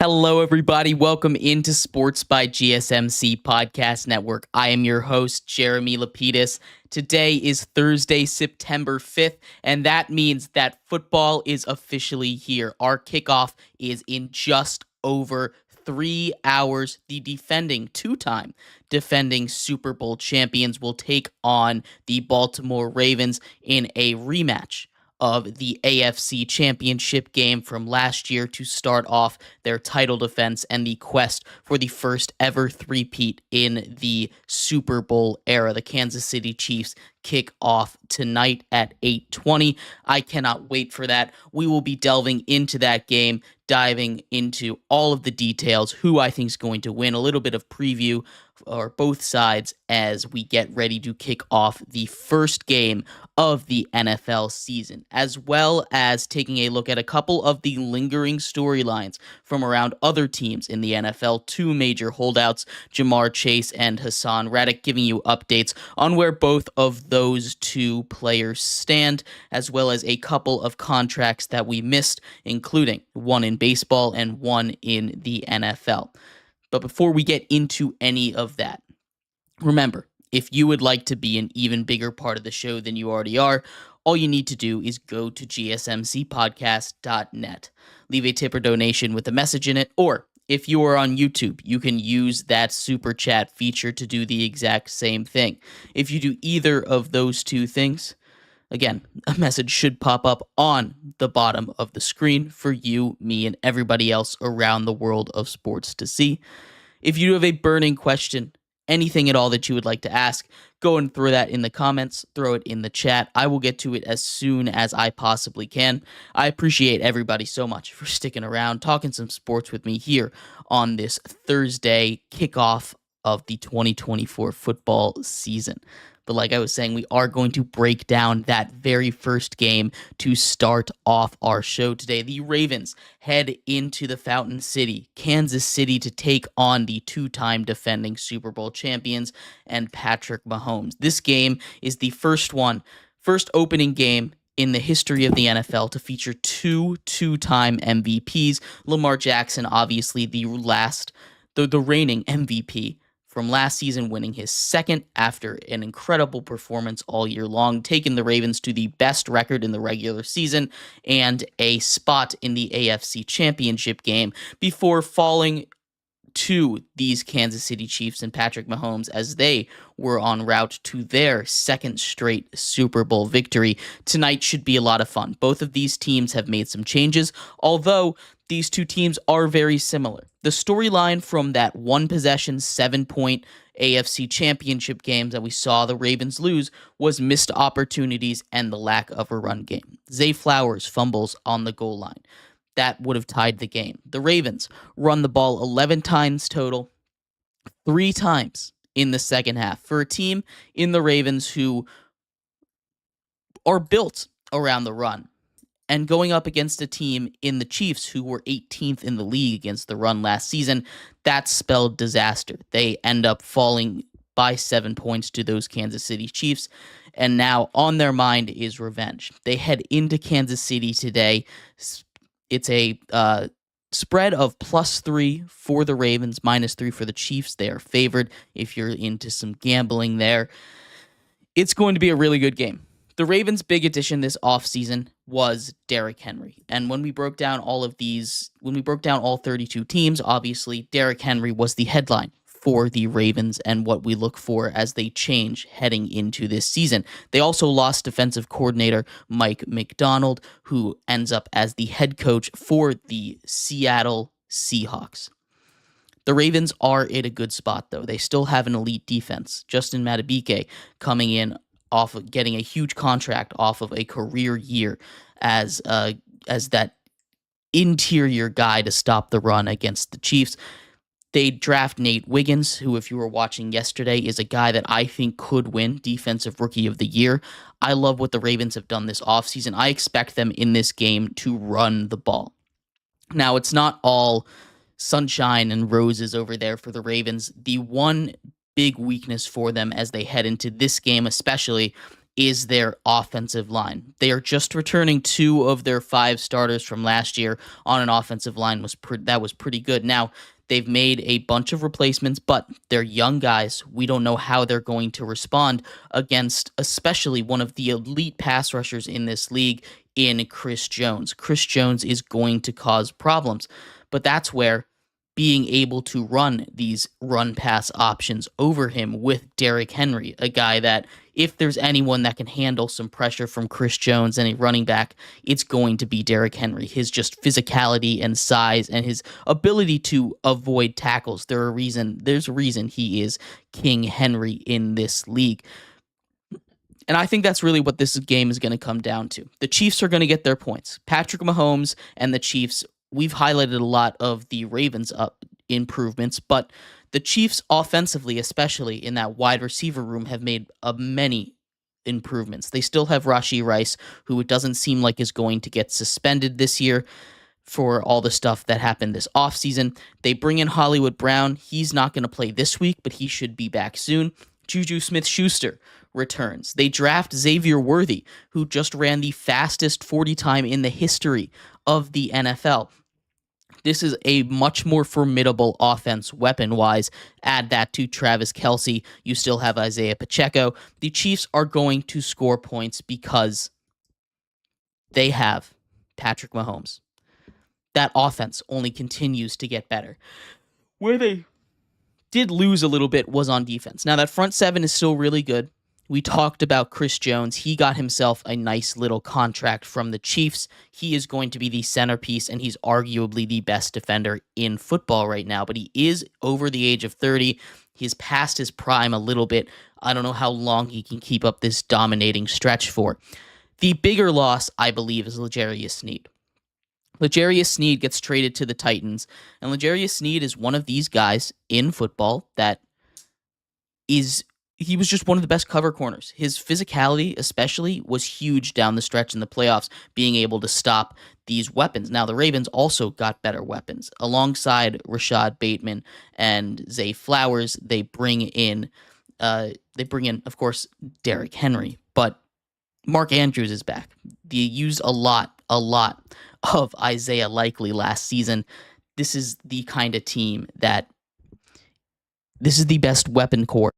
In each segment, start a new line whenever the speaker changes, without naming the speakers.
Hello, everybody. Welcome into Sports by GSMC Podcast Network. I am your host, Jeremy Lapidus. Today is Thursday, September 5th, and that means that football is officially here. Our kickoff is in just over 3 hours. The two-time defending Super Bowl champions will take on the Baltimore Ravens in a rematch of the AFC Championship game from last year to start off their title defense and the quest for the first ever three-peat in the Super Bowl era. The Kansas City Chiefs kick off tonight at 8:20. I cannot wait for that. We will be delving into that game, diving into all of the details, who I think is going to win, a little bit of preview or both sides as we get ready to kick off the first game of the NFL season, as well as taking a look at a couple of the lingering storylines from around other teams in the NFL. Two major holdouts, Jamar Chase and Haason Reddick, giving you updates on where both of those two players stand, as well as a couple of contracts that we missed, including one in baseball and one in the NFL. But before we get into any of that, remember, if you would like to be an even bigger part of the show than you already are, all you need to do is go to gsmcpodcast.net. Leave a tip or donation with a message in it, or if you are on YouTube, you can use that super chat feature to do the exact same thing. If you do either of those two things, again, a message should pop up on the bottom of the screen for you, me, and everybody else around the world of sports to see. If you have a burning question, anything at all that you would like to ask, go and throw that in the comments, throw it in the chat. I will get to it as soon as I possibly can. I appreciate everybody so much for sticking around, talking some sports with me here on this Thursday kickoff of the 2024 football season. But like I was saying, we are going to break down that very first game to start off our show today. The Ravens head into the Fountain City, Kansas City, to take on the two-time defending Super Bowl champions and Patrick Mahomes. This game is the first opening game in the history of the NFL to feature two-time MVPs. Lamar Jackson, obviously the reigning MVP from last season, winning his second after an incredible performance all year long, taking the Ravens to the best record in the regular season and a spot in the AFC Championship game before falling to these Kansas City Chiefs and Patrick Mahomes as they were en route to their second straight Super Bowl victory. Tonight should be a lot of fun. Both of these teams have made some changes, although these two teams are very similar. The storyline from that one-possession, 7-point AFC Championship games that we saw the Ravens lose was missed opportunities and the lack of a run game. Zay Flowers fumbles on the goal line. That would have tied the game. The Ravens run the ball 11 times total, 3 times in the second half. For a team in the Ravens who are built around the run, and going up against a team in the Chiefs who were 18th in the league against the run last season, that spelled disaster. They end up falling by 7 points to those Kansas City Chiefs, and now on their mind is revenge. They head into Kansas City today. It's a spread of +3 for the Ravens, -3 for the Chiefs. They are favored if you're into some gambling there. It's going to be a really good game. The Ravens' big addition this offseason was Derrick Henry. And when we broke down all 32 teams, obviously Derrick Henry was the headline for the Ravens and what we look for as they change heading into this season. They also lost defensive coordinator Mike Macdonald, who ends up as the head coach for the Seattle Seahawks. The Ravens are in a good spot, though. They still have an elite defense. Justin Madubuike coming in off of getting a huge contract off of a career year as that interior guy to stop the run against the Chiefs. They draft Nate Wiggins, who, if you were watching yesterday, is a guy that I think could win Defensive Rookie of the Year. I love what the Ravens have done this offseason. I expect them in this game to run the ball. Now, it's not all sunshine and roses over there for the Ravens. The one big weakness for them as they head into this game especially is their offensive line. They are just returning 2 of their 5 starters from last year on an offensive line that was pretty good. Now, they've made a bunch of replacements, but they're young guys. We don't know how they're going to respond against especially one of the elite pass rushers in this league in Chris Jones. Chris Jones is going to cause problems, but that's where being able to run these run pass options over him with Derrick Henry, a guy that if there's anyone that can handle some pressure from Chris Jones and a running back, it's going to be Derrick Henry. His just physicality and size and his ability to avoid tackles. There's a reason he is King Henry in this league. And I think that's really what this game is going to come down to. The Chiefs are going to get their points. Patrick Mahomes and the Chiefs, we've highlighted a lot of the Ravens' improvements, but the Chiefs offensively, especially in that wide receiver room, have made many improvements. They still have Rashee Rice, who it doesn't seem like is going to get suspended this year for all the stuff that happened this offseason. They bring in Hollywood Brown. He's not going to play this week, but he should be back soon. Juju Smith-Schuster returns. They draft Xavier Worthy, who just ran the fastest 40 time in the history of the NFL. This is a much more formidable offense weapon-wise. Add that to Travis Kelce. You still have Isaiah Pacheco. The Chiefs are going to score points because they have Patrick Mahomes. That offense only continues to get better. Where they did lose a little bit was on defense. Now, that front seven is still really good. We talked about Chris Jones. He got himself a nice little contract from the Chiefs. He is going to be the centerpiece, and he's arguably the best defender in football right now. But he is over the age of 30. He's past his prime a little bit. I don't know how long he can keep up this dominating stretch for. The bigger loss, I believe, is L'Jarius Sneed. L'Jarius Sneed gets traded to the Titans, and L'Jarius Sneed is one of these guys in football that he was just one of the best cover corners. His physicality, especially, was huge down the stretch in the playoffs, being able to stop these weapons. Now, the Ravens also got better weapons. Alongside Rashad Bateman and Zay Flowers, they bring in, of course, Derrick Henry. But Mark Andrews is back. They used a lot of Isaiah Likely last season. This is the kind of team this is the best weapon core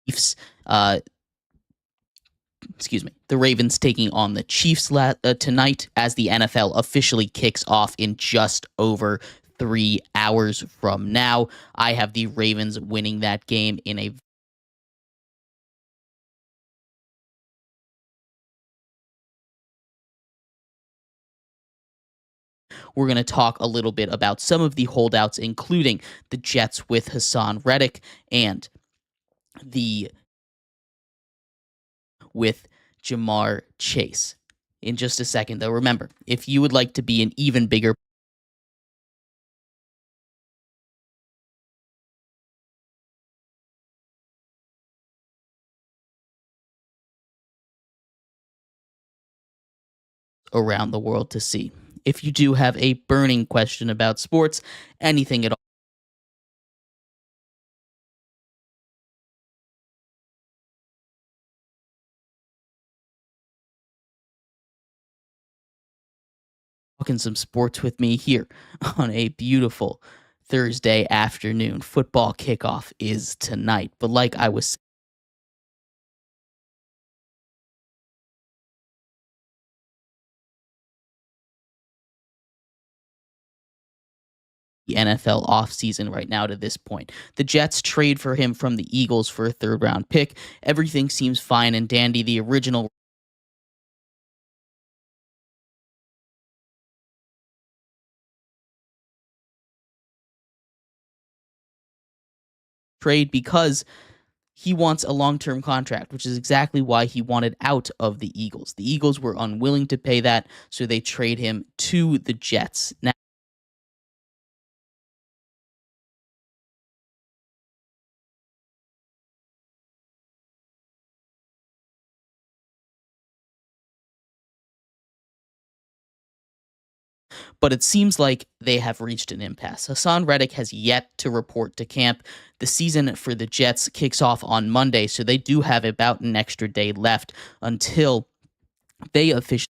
Chiefs, the Ravens taking on the Chiefs tonight as the NFL officially kicks off in just over 3 hours from now. I have the Ravens winning that game in a We're going to talk a little bit about some of the holdouts, including the Jets with Haason Reddick and the with Jamar Chase. In just a second, though, remember, if you would like to be an even bigger around the world to see. If you do have a burning question about sports, anything at all, talking some sports with me here on a beautiful Thursday afternoon. Football kickoff is tonight. But like I was the NFL offseason right now to this point. The Jets trade for him from the Eagles for a third round pick. Everything seems fine and dandy. The original trade because he wants a long-term contract, which is exactly why he wanted out of the Eagles. The Eagles were unwilling to pay that, so they trade him to the Jets. Now, but it seems like they have reached an impasse. Haason Reddick has yet to report to camp. The season for the Jets kicks off on Monday, so they do have about an extra day left until they officially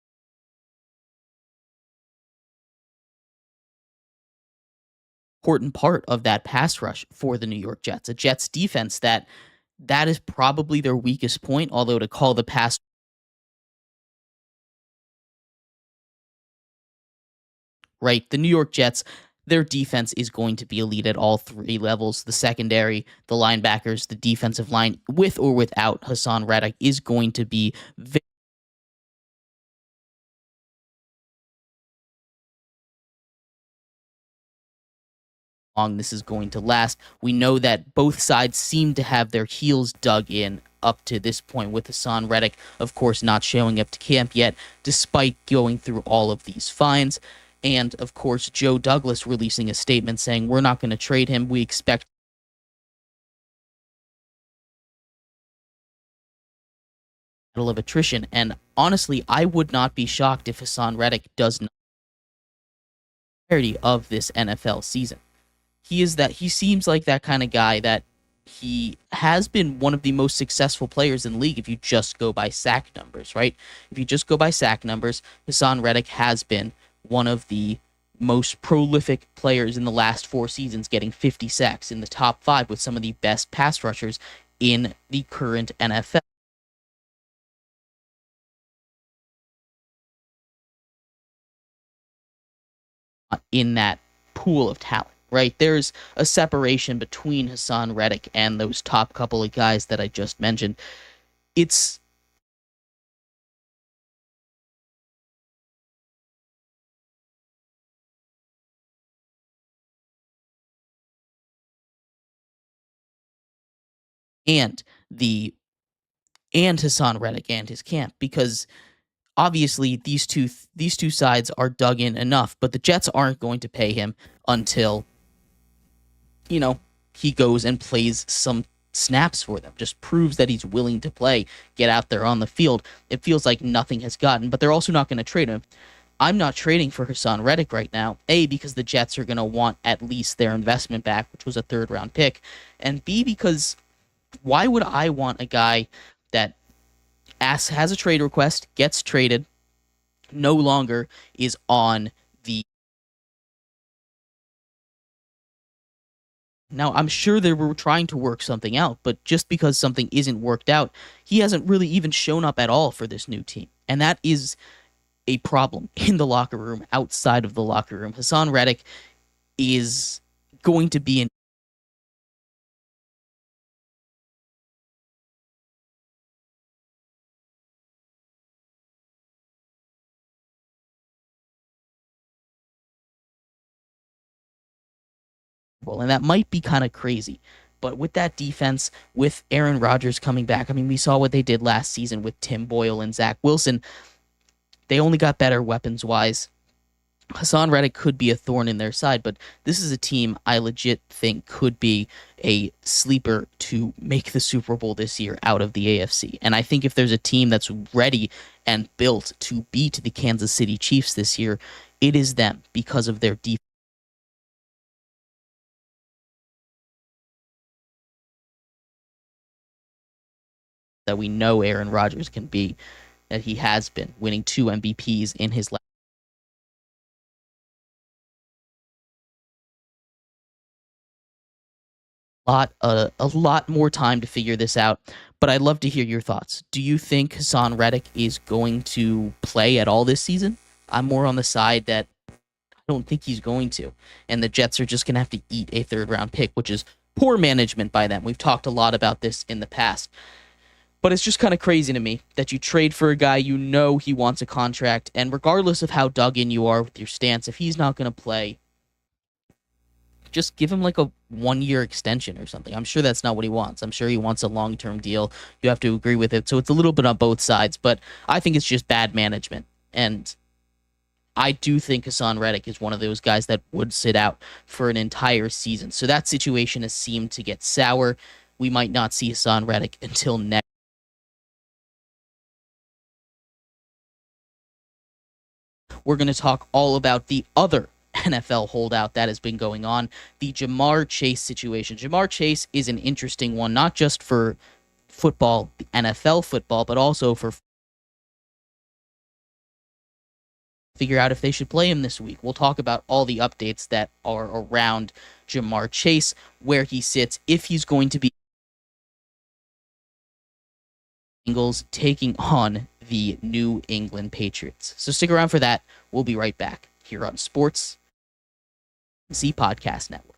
important part of that pass rush for the New York Jets. A Jets defense that is probably their weakest point, although to call the pass right, the New York Jets, their defense is going to be elite at all three levels. The secondary, the linebackers, the defensive line, with or without Haason Reddick, is going to be very long this is going to last. We know that both sides seem to have their heels dug in up to this point, with Haason Reddick, of course, not showing up to camp yet, despite going through all of these fines. And, of course, Joe Douglas releasing a statement saying, we're not going to trade him. We expect a battle of attrition. And honestly, I would not be shocked if Haason Reddick does not of this NFL season. He seems like that kind of guy that he has been one of the most successful players in the league if you just go by sack numbers, right? If you just go by sack numbers, Haason Reddick has been one of the most prolific players in the last 4 seasons, getting 50 sacks in the top 5 with some of the best pass rushers in the current NFL. In that pool of talent, right? There's a separation between Haason Reddick and those top couple of guys that I just mentioned. It's and the and Haason Reddick and his camp, because obviously these two sides are dug in enough, but the Jets aren't going to pay him until you know he goes and plays some snaps for them, just proves that he's willing to play, get out there on the field. It feels like nothing has gotten, but they're also not going to trade him. I'm not trading for Haason Reddick right now. A, because the Jets are going to want at least their investment back, which was a third round pick, and B, because why would I want a guy that has a trade request, gets traded, no longer is on the Now, I'm sure they were trying to work something out, but just because something isn't worked out, he hasn't really even shown up at all for this new team. And that is a problem in the locker room, outside of the locker room. Haason Reddick is going to be in. And that might be kind of crazy. But with that defense, with Aaron Rodgers coming back, I mean, we saw what they did last season with Tim Boyle and Zach Wilson. They only got better weapons wise. Haason Reddick could be a thorn in their side, but this is a team I legit think could be a sleeper to make the Super Bowl this year out of the AFC. And I think if there's a team that's ready and built to beat the Kansas City Chiefs this year, it is them because of their defense that we know Aaron Rodgers can be, that he has been winning 2 MVPs in his last. A lot more time to figure this out, but I'd love to hear your thoughts. Do you think Haason Reddick is going to play at all this season? I'm more on the side that I don't think he's going to, and the Jets are just going to have to eat a third-round pick, which is poor management by them. We've talked a lot about this in the past, but it's just kind of crazy to me that you trade for a guy you know he wants a contract, and regardless of how dug in you are with your stance, if he's not going to play, just give him like a 1 year extension or something. I'm sure that's not what he wants. I'm sure he wants a long-term deal. You have to agree with it. So it's a little bit on both sides, but I think it's just bad management. And I do think Haason Reddick is one of those guys that would sit out for an entire season. So that situation has seemed to get sour. We might not see Haason Reddick until next. We're going to talk all about the other NFL holdout that has been going on, the Ja'Marr Chase situation. Ja'Marr Chase is an interesting one, not just for football, NFL football, but also for figure out if they should play him this week. We'll talk about all the updates that are around Ja'Marr Chase, where he sits, if he's going to be Bengals taking on the New England Patriots. So stick around for that. We'll be right back here on Sports Z Podcast Network.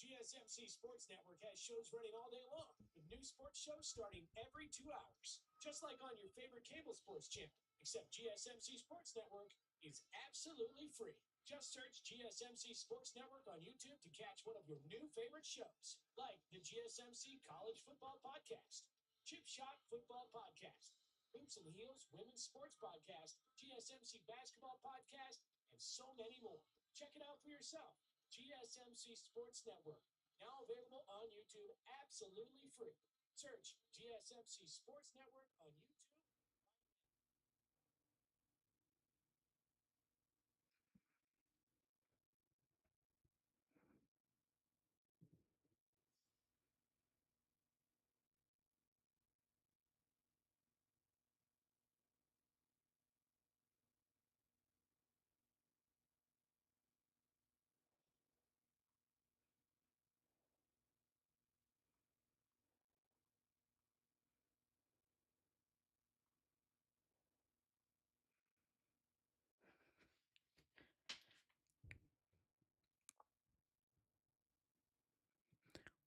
GSMC Sports Network has shows running all day long, with new sports shows starting every 2 hours. Just like on your favorite cable sports channel, except GSMC Sports Network is absolutely free. Just search GSMC Sports Network on YouTube to catch one of your new favorite shows, like the GSMC College Football Podcast, Chip Shot Football Podcast, Hoops and Heels Women's Sports Podcast, GSMC Basketball Podcast, and so many more. Check it out for yourself. GSMC Sports Network, now available on YouTube absolutely free. Search GSMC Sports Network on YouTube.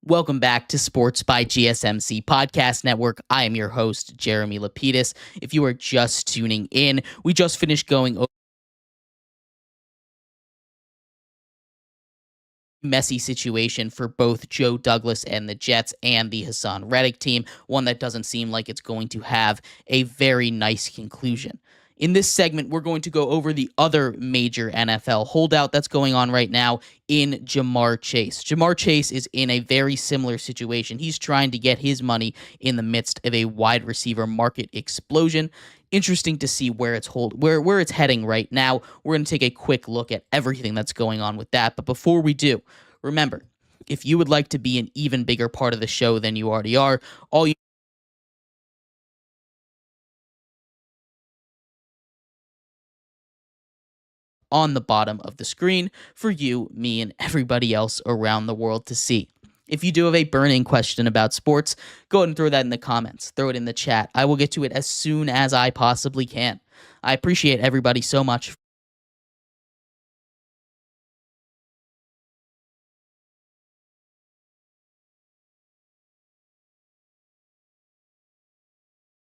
Welcome back to Sports by GSMC Podcast Network. I am your host, Jeremy Lapidus. If you are just tuning in, we just finished going over a messy situation for both Joe Douglas and the Jets and the Haason Reddick team, one that doesn't seem like it's going to have a very nice conclusion. In this segment, we're going to go over the other major NFL holdout that's going on right now in Ja'Marr Chase. Ja'Marr Chase is in a very similar situation. He's trying to get his money in the midst of a wide receiver market explosion. Interesting to see where it's heading right now. We're going to take a quick look at everything that's going on with that. But before we do, remember, if you would like to be an even bigger part of the show than you already are, all you on the bottom of the screen for you, me, and everybody else around the world to see. If you do have a burning question about sports, go ahead and throw that in the comments. Throw it in the chat. I will get to it as soon as I possibly can. I appreciate everybody so much.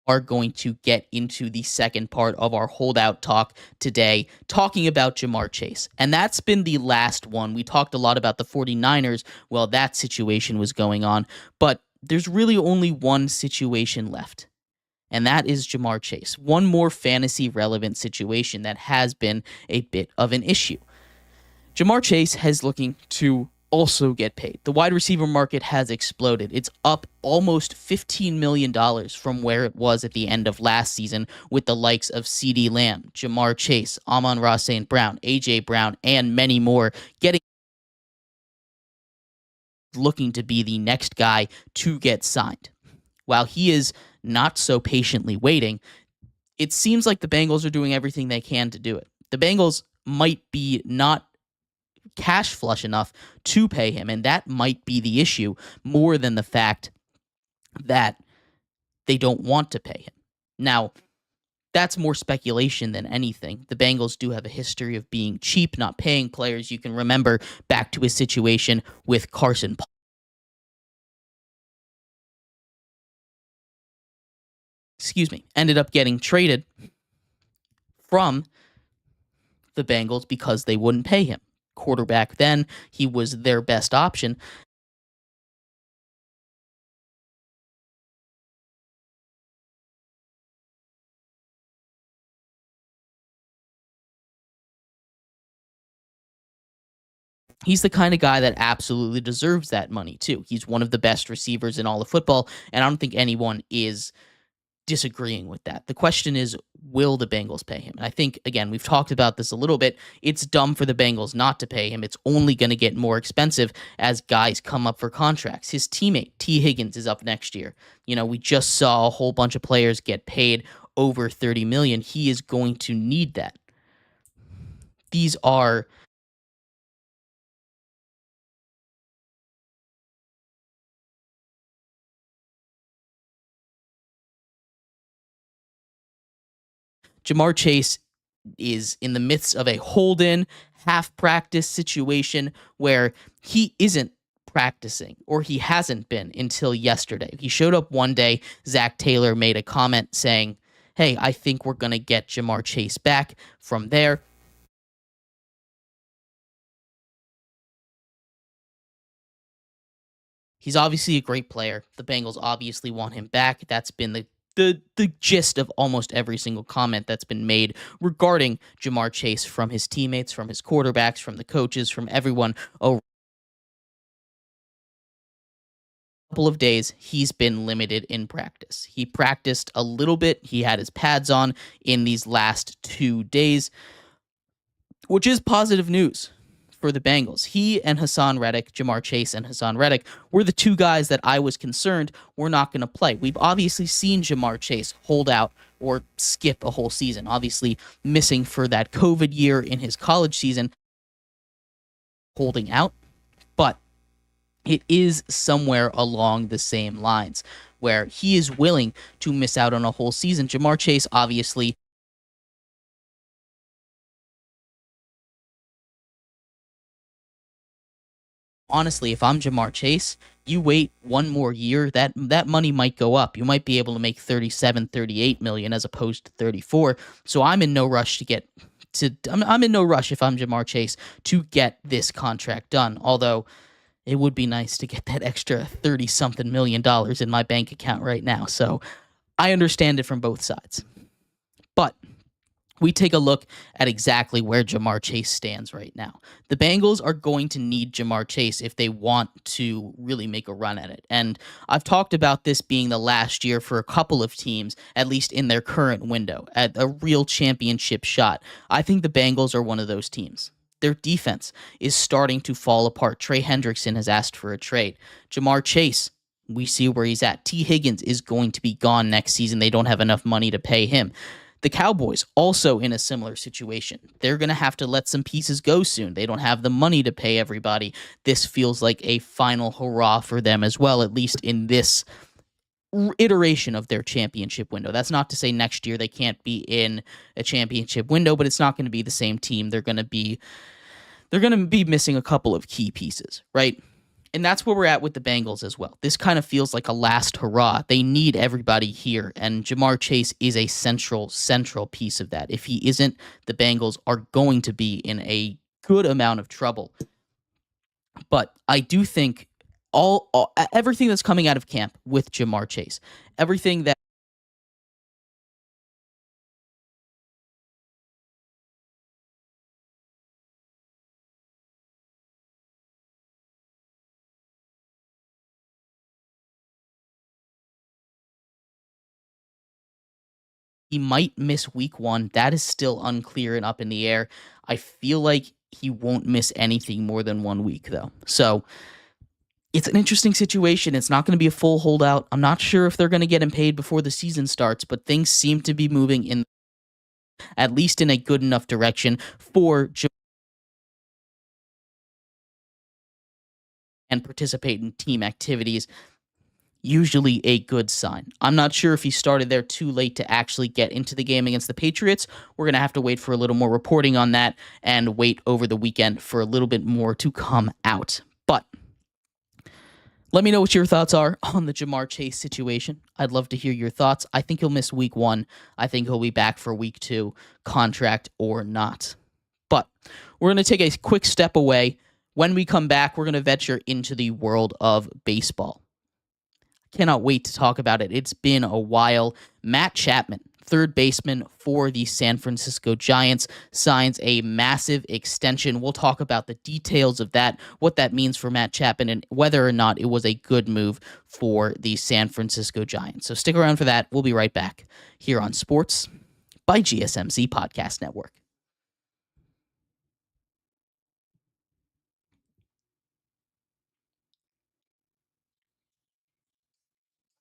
Are going to get into the second part of our holdout talk today, talking about Ja'Marr Chase. And that's been the last one. We talked a lot about the 49ers while that situation was going on, but there's really only one situation left. And that is Ja'Marr Chase. One more fantasy relevant situation that has been a bit of an issue. Ja'Marr Chase is looking to also get paid. The wide receiver market has exploded. It's up almost $15 million from where it was at the end of last season with the likes of CeeDee Lamb, Ja'Marr Chase, Amon-Ra St. Brown, A.J. Brown, and many more looking to be the next guy to get signed. While he is not so patiently waiting, it seems like the Bengals are doing everything they can to do it. The Bengals might be not cash flush enough to pay him, and that might be the issue more than the fact that they don't want to pay him. Now, that's more speculation than anything. The Bengals do have a history of being cheap, not paying players. You can remember back to his situation with Carson Palmer. Ended up getting traded from the Bengals because they wouldn't pay him. Quarterback then, he was their best option. He's the kind of guy that absolutely deserves that money, too. He's one of the best receivers in all of football, and I don't think anyone is disagreeing with that. The question is, will the Bengals pay him? And I think, again, we've talked about this a little bit. It's dumb for the Bengals not to pay him. It's only going to get more expensive as guys come up for contracts. His teammate, T. Higgins, is up next year. We just saw a whole bunch of players get paid over $30 million. He is going to need that. These are Ja'Marr Chase is in the midst of a hold-in, half-practice situation where he isn't practicing, or he hasn't been until yesterday. He showed up one day. Zach Taylor made a comment saying, hey, I think we're going to get Ja'Marr Chase back. From there, he's obviously a great player. The Bengals obviously want him back. That's been the gist of almost every single comment that's been made regarding Ja'Marr Chase from his teammates, from his quarterbacks, from the coaches, from everyone. Couple of days, he's been limited in practice. He practiced a little bit. He had his pads on in these last 2 days, which is positive news for the Bengals. He and Haason Reddick, Ja'Marr Chase and Haason Reddick, were the two guys that I was concerned were not going to play. We've obviously seen Ja'Marr Chase hold out or skip a whole season, obviously missing for that COVID year in his college season, holding out, but it is somewhere along the same lines where he is willing to miss out on a whole season. Ja'Marr Chase, obviously, honestly, if I'm Ja'Marr Chase, you wait one more year, that money might go up. You might be able to make 37, 38 million as opposed to 34. So I'm in no rush I'm in no rush if I'm Ja'Marr Chase to get this contract done. Although it would be nice to get that extra 30 something million dollars in my bank account right now. So I understand it from both sides. But we take a look at exactly where Jamar Chase stands right now. The Bengals are going to need Jamar Chase if they want to really make a run at it. And I've talked about this being the last year for a couple of teams, at least in their current window, at a real championship shot. I think the Bengals are one of those teams. Their defense is starting to fall apart. Trey Hendrickson has asked for a trade. Jamar Chase, we see where he's at. T. Higgins is going to be gone next season. They don't have enough money to pay him. The Cowboys also in a similar situation. They're going to have to let some pieces go soon. They don't have the money to pay everybody. This feels like a final hurrah for them as well, at least in this iteration of their championship window. That's not to say next year they can't be in a championship window, but it's not going to be the same team. They're going to be missing a couple of key pieces, right? And that's where we're at with the Bengals as well. This kind of feels like a last hurrah. They need everybody here, and Jamar Chase is a central piece of that. If he isn't, the Bengals are going to be in a good amount of trouble. But I do think everything that's coming out of camp with Jamar Chase, everything that he might miss week 1, that is still unclear and up in the air. I feel like he won't miss anything more than 1 week, though. So it's an interesting situation. It's not going to be a full holdout. I'm not sure if they're going to get him paid before the season starts, but things seem to be moving in at least in a good enough direction for and participate in team activities. Usually a good sign. I'm not sure if he started there too late to actually get into the game against the Patriots. We're going to have to wait for a little more reporting on that and wait over the weekend for a little bit more to come out. But let me know what your thoughts are on the Jamar Chase situation. I'd love to hear your thoughts. I think he'll miss week 1. I think he'll be back for week 2, contract or not. But we're going to take a quick step away. When we come back, we're going to venture into the world of baseball. Cannot wait to talk about it. It's been a while. Matt Chapman, third baseman for the San Francisco Giants, signs a massive extension. We'll talk about the details of that, what that means for Matt Chapman, and whether or not it was a good move for the San Francisco Giants. So stick around for that. We'll be right back here on Sports by GSMC Podcast Network.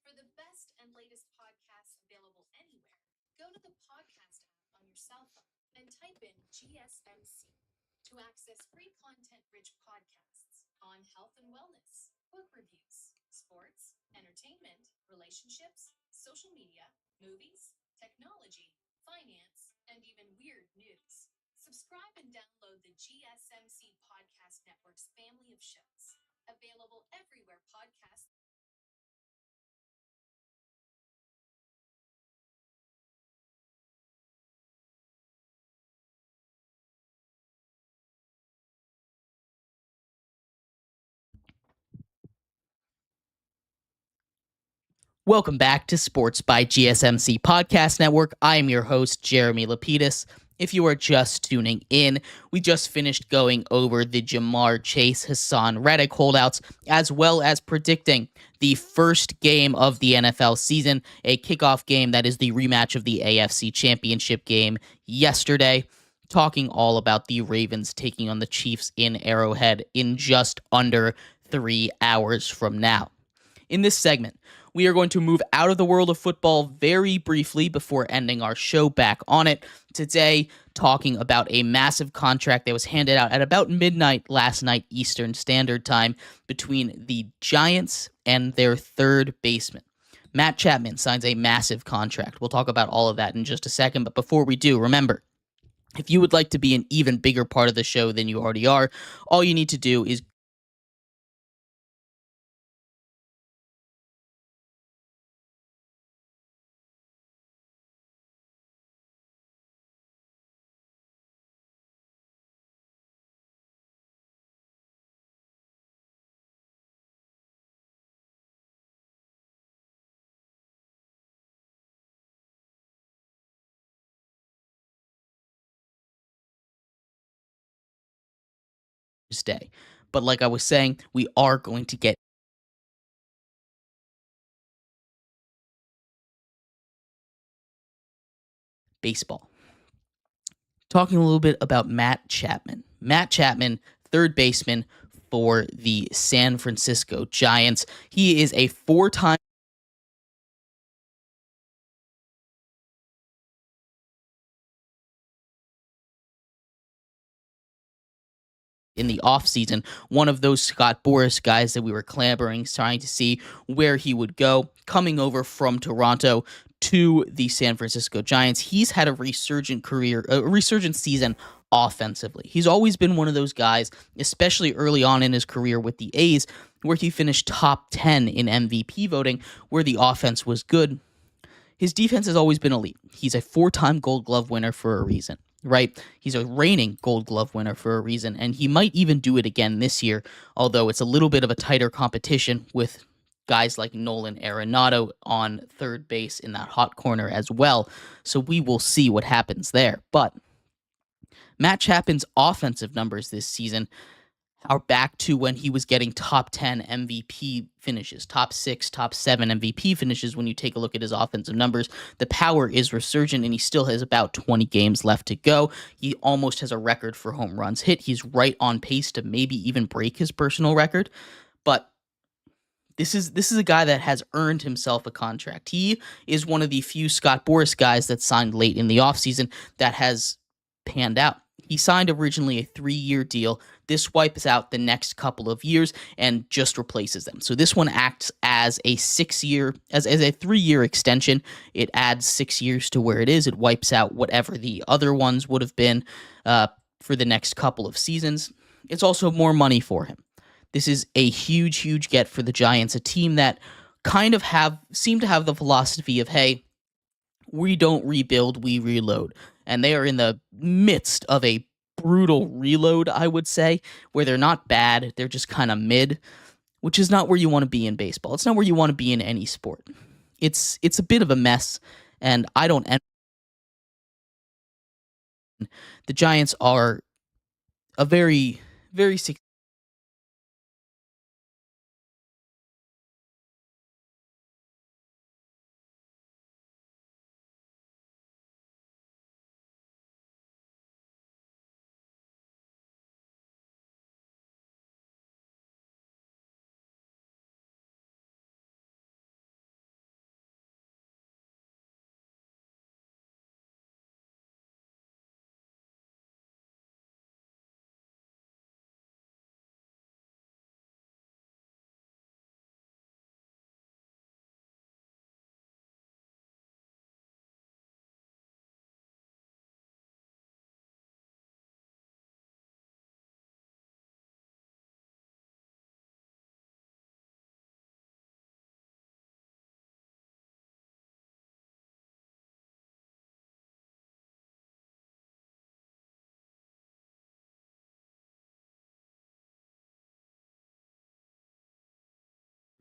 For the best and latest podcasts available anywhere, go to the podcast app on your cell phone and type in GSMC to access free content-rich podcasts on health and wellness, book reviews, sports, entertainment, relationships, social media, movies, technology, finance, and even weird news. Subscribe and download the GSMC Podcast Network's family of shows, available everywhere podcasts.
Welcome back to Sports by GSMC Podcast Network. I am your host, Jeremy Lapidus. If you are just tuning in, we just finished going over the Jamar Chase, Haason, Reddick holdouts, as well as predicting the first game of the NFL season, a kickoff game that is the rematch of the AFC Championship game yesterday, talking all about the Ravens taking on the Chiefs in Arrowhead in just under 3 hours from now. In this segment, we are going to move out of the world of football very briefly before ending our show back on it. Today, talking about a massive contract that was handed out at about midnight last night Eastern Standard Time between the Giants and their third baseman. Matt Chapman signs a massive contract. We'll talk about all of that in just a second, but before we do, remember, if you would like to be an even bigger part of the show than you already are, all you need to do is Day. But like I was saying, we are going to get baseball. Talking a little bit about Matt Chapman. Matt Chapman, third baseman for the San Francisco Giants. He is a four-time in the offseason, one of those Scott Boras guys that we were clamoring, trying to see where he would go, coming over from Toronto to the San Francisco Giants. He's had a resurgent season offensively. He's always been one of those guys, especially early on in his career with the A's, where he finished top 10 in MVP voting, where the offense was good. His defense has always been elite. He's a four-time Gold Glove winner for a reason, right? He's a reigning Gold Glove winner for a reason, and he might even do it again this year, although it's a little bit of a tighter competition with guys like Nolan Arenado on third base in that hot corner as well. So we will see what happens there. But Matt Chapman's offensive numbers this season are back to when he was getting top 10 MVP finishes, top 6, top 7 MVP finishes. When you take a look at his offensive numbers, the power is resurgent, and he still has about 20 games left to go. He almost has a record for home runs hit. He's right on pace to maybe even break his personal record. But this is a guy that has earned himself a contract. He is one of the few Scott Boras guys that signed late in the offseason that has panned out. He signed originally a 3-year deal. This wipes out the next couple of years and just replaces them. So this one acts as a 3-year extension. It adds 6 years to where it is. It wipes out whatever the other ones would have been for the next couple of seasons. It's also more money for him. This is a huge get for the Giants, a team that kind of seem to have the philosophy of, hey, we don't rebuild, we reload. And they are in the midst of a brutal reload, I would say, where they're not bad, they're just kind of mid, which is not where you want to be in baseball. It's not where you want to be in any sport. It's a bit of a mess, and I don't envy. The Giants are a very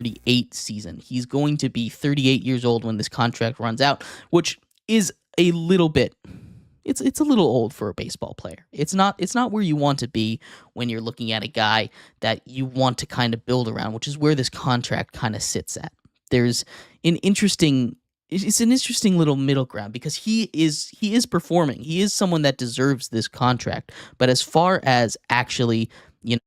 38 season. He's going to be 38 years old when this contract runs out, which is a little bit it's a little old for a baseball player. It's not where you want to be when you're looking at a guy that you want to kind of build around, which is where this contract kind of sits at. There's an interesting it's an interesting little middle ground because he is performing. He is someone that deserves this contract. But as far as actually, you know,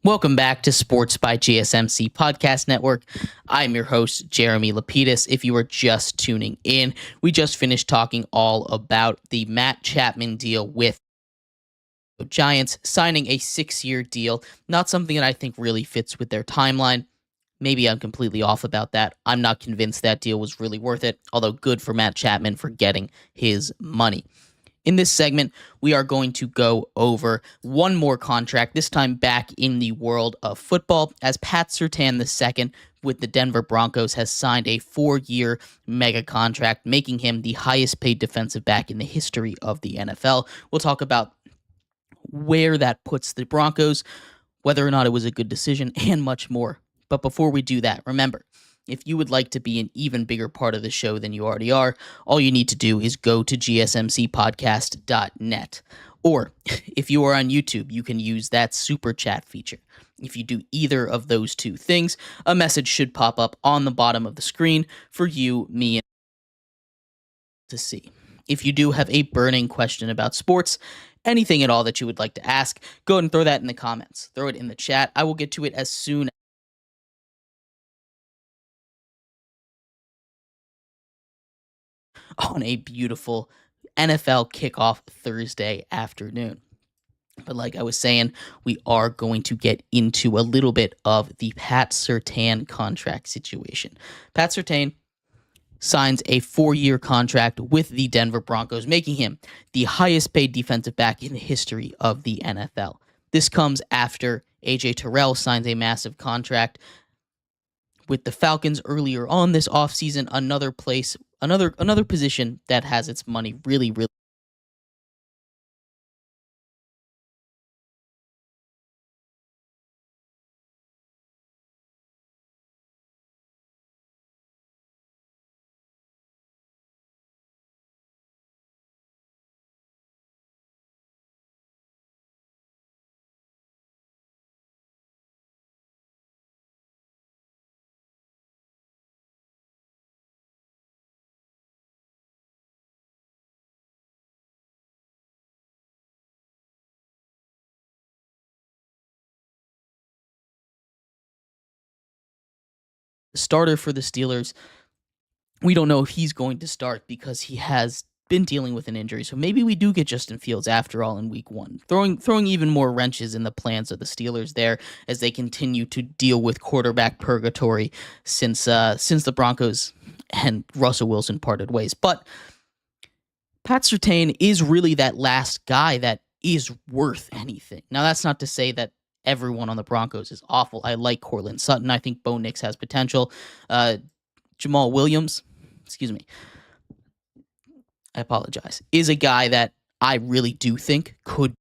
Welcome back to Sports by GSMC Podcast Network. I'm your host, Jeremy Lapidus. If you are just tuning in, we just finished talking all about the Matt Chapman deal with the Giants, signing a 6-year deal. Not something that I think really fits with their timeline. Maybe I'm completely off about that. I'm not convinced that deal was really worth it, although good for Matt Chapman for getting his money. In this segment, we are going to go over one more contract, this time back in the world of football, as Pat Surtain II with the Denver Broncos has signed a 4-year mega contract, making him the highest paid defensive back in the history of the NFL. We'll talk about where that puts the Broncos, whether or not it was a good decision, and much more. But before we do that, remember, if you would like to be an even bigger part of the show than you already are, all you need to do is go to gsmcpodcast.net. Or if you are on YouTube, you can use that super chat feature. If you do either of those two things, a message should pop up on the bottom of the screen for you, me, and to see. If you do have a burning question about sports, anything at all that you would like to ask, go ahead and throw that in the comments. Throw it in the chat. I will get to it as soon on a beautiful NFL kickoff Thursday afternoon. But like I was saying, we are going to get into a little bit of the Pat Surtain contract situation. Pat Surtain signs a 4-year contract with the Denver Broncos, making him the highest paid defensive back in the history of the NFL. This comes after A.J. Terrell signs a massive contract with the Falcons earlier on this offseason, another position that has its money really starter for the Steelers. We don't know if he's going to start because he has been dealing with an injury. So maybe we do get Justin Fields after all in week 1, throwing even more wrenches in the plans of the Steelers there as they continue to deal with quarterback purgatory since the Broncos and Russell Wilson parted ways. But Pat Surtain is really that last guy that is worth anything. Now, that's not to say that everyone on the Broncos is awful. I like Courtland Sutton. I think Bo Nix has potential. Jamal Williams, I apologize, is a guy that I really do think could